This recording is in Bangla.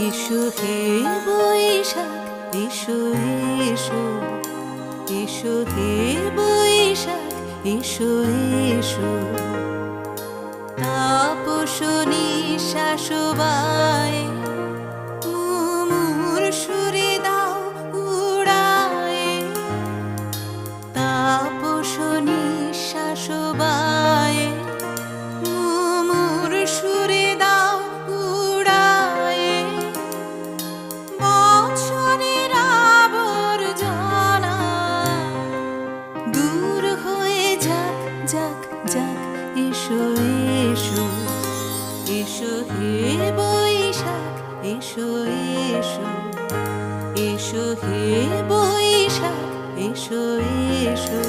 এসো হে বৈশাখ, এসো এসো, এসো হে বৈশাখ, এসো এসো। তাপস নিঃশ্বাস বায়, মুমুর সুরে দাও উড়ায়। তাপস নিঃশ্বাস বায়, মুমুর সুরে দাও উড়ায়। বছরের আবর্জনা দূর হয়ে যাক যাক যাক। এসো এসো, এসো হে বৈশাখ, এসো এসো, এসো হে বৈশাখ, এসো এসো।